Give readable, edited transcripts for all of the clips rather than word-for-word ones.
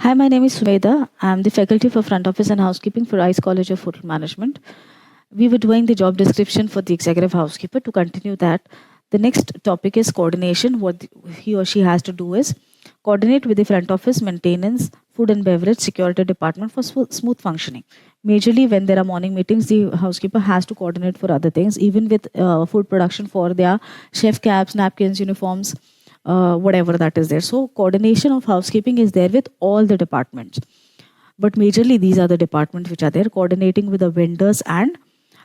Hi, my name is Sumedha. I'm the faculty for Front Office and Housekeeping for ICE College of Hotel Management. We were doing the job description for the executive housekeeper. To continue that, the next topic is coordination. What he or she has to do is coordinate with the front office, maintenance, food and beverage, security department for smooth functioning. Majorly, when there are morning meetings, the housekeeper has to coordinate for other things, even with food production for their chef caps, napkins, uniforms, whatever that is there. So, coordination of housekeeping is there with all the departments. But majorly, these are the departments which are there, coordinating with the vendors and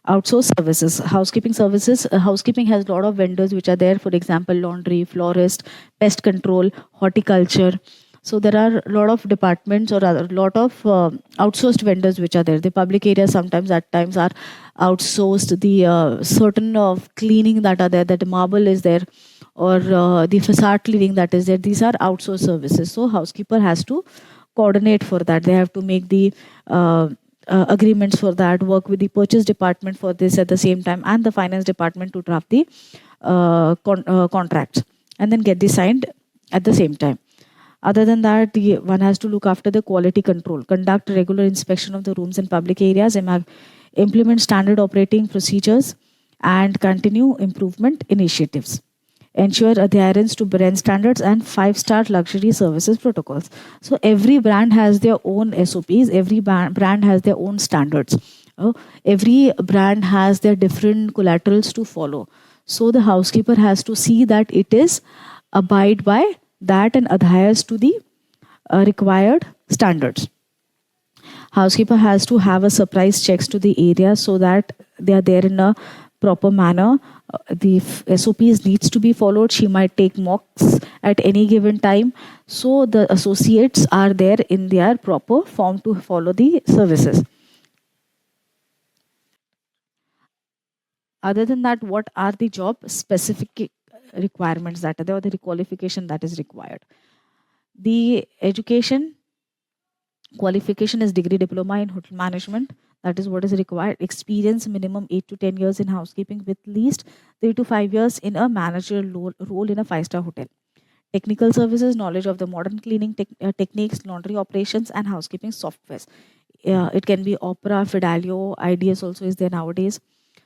outsourced services. Housekeeping services, housekeeping has a lot of vendors which are there, for example, laundry, florist, pest control, horticulture. So there are a lot of departments or a lot of outsourced vendors which are there. The public areas sometimes at times are outsourced. The certain of cleaning that are there, that the marble is there, or the facade cleaning that is there. These are outsourced services. So housekeeper has to coordinate for that. They have to make the agreements for that, work with the purchase department for this at the same time, and the finance department to draft the contracts and then get this signed at the same time. Other than that, one has to look after the quality control, conduct regular inspection of the rooms in public areas, implement standard operating procedures, and continue improvement initiatives. Ensure adherence to brand standards and five-star luxury services protocols. So every brand has their own SOPs, every brand has their own standards. Every brand has their different collaterals to follow. So the housekeeper has to see that it is abide by that and adheres to the required standards. Housekeeper has to have a surprise checks to the area so that they are there in a proper manner. The SOPs needs to be followed. She might take mocks at any given time. So the associates are there in their proper form to follow the services. Other than that, what are the job specific requirements that are there, or the qualification that is required? The education qualification is degree diploma in hotel management. That is what is required. Experience minimum 8 to 10 years in housekeeping with least 3 to 5 years in a managerial role in a 5-star hotel. Technical services, knowledge of the modern cleaning techniques, laundry operations, and housekeeping softwares. It can be Opera, Fidelio, IDS also is there nowadays.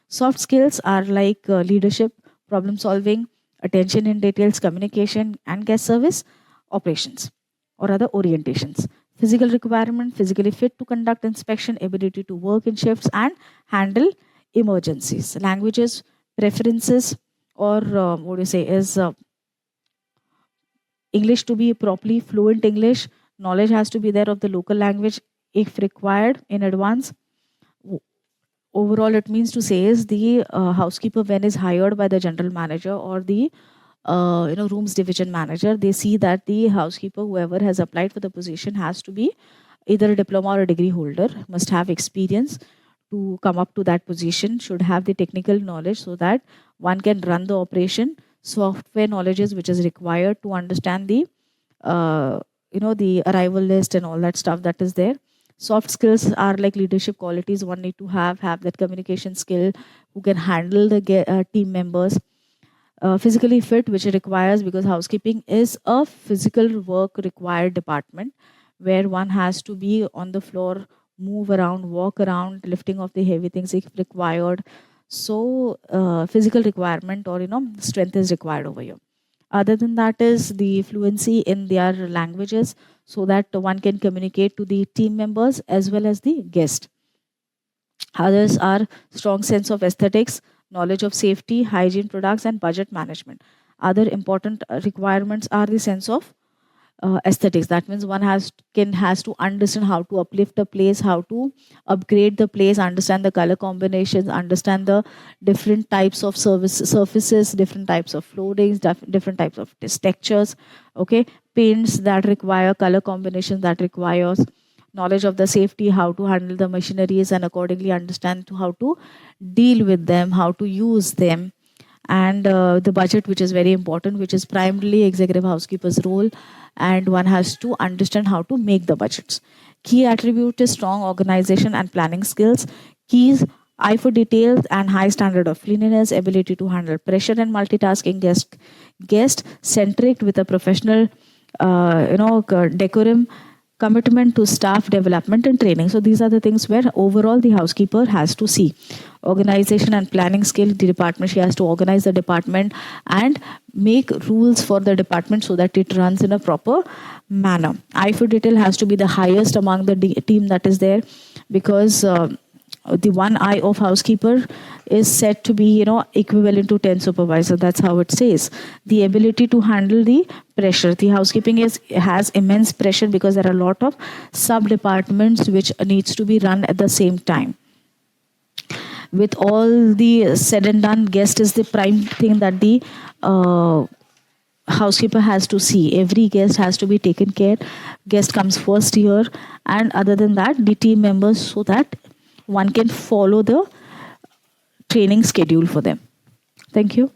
Soft skills are like leadership, problem solving, attention in details, communication, and guest service operations or other orientations. Physical requirement, physically fit to conduct inspection, ability to work in shifts and handle emergencies. Languages, preferences, or what do you say, is English to be properly fluent English. Knowledge has to be there of the local language if required in advance. Overall, it means to say is the housekeeper, when is hired by the general manager or the rooms division manager, they see that the housekeeper, whoever has applied for the position, has to be either a diploma or a degree holder, must have experience to come up to that position, should have the technical knowledge so that one can run the operation. Software knowledges which is required to understand the the arrival list and all that stuff that is there. Soft skills are like leadership qualities one need to have that communication skill, who can handle the team members. Physically fit, which requires, because housekeeping is a physical work required department where one has to be on the floor, move around, walk around, lifting of the heavy things if required. So physical requirement or strength is required over here. Other than that is the fluency in their languages so that one can communicate to the team members as well as the guest. Others are strong sense of aesthetics, knowledge of safety, hygiene products, and budget management. Other important requirements are the sense of aesthetics. That means one has to understand how to uplift a place, how to upgrade the place, understand the color combinations, understand the different types of surfaces, different types of floorings, different types of textures. Okay, paints that require color combinations, that requires knowledge of the safety, how to handle the machineries, and accordingly understand how to deal with them, how to use them, and the budget, which is very important, which is primarily executive housekeeper's role, and one has to understand how to make the budgets. Key attribute is strong organization and planning skills. Keys: eye for details and high standard of cleanliness, ability to handle pressure and multitasking, guest centric with a professional decorum, commitment to staff development and training. So these are the things where overall the housekeeper has to see. Organization and planning skill, the department, she has to organize the department and make rules for the department so that it runs in a proper manner. Eye for detail has to be the highest among the team that is there, because the one eye of housekeeper is said to be, equivalent to 10 supervisor. That's how it says. The ability to handle the pressure. The housekeeping has immense pressure because there are a lot of sub departments which needs to be run at the same time. With all the said and done, guest is the prime thing that the housekeeper has to see. Every guest has to be taken care. Guest comes first here, and other than that, the team members, so that one can follow the training schedule for them. Thank you.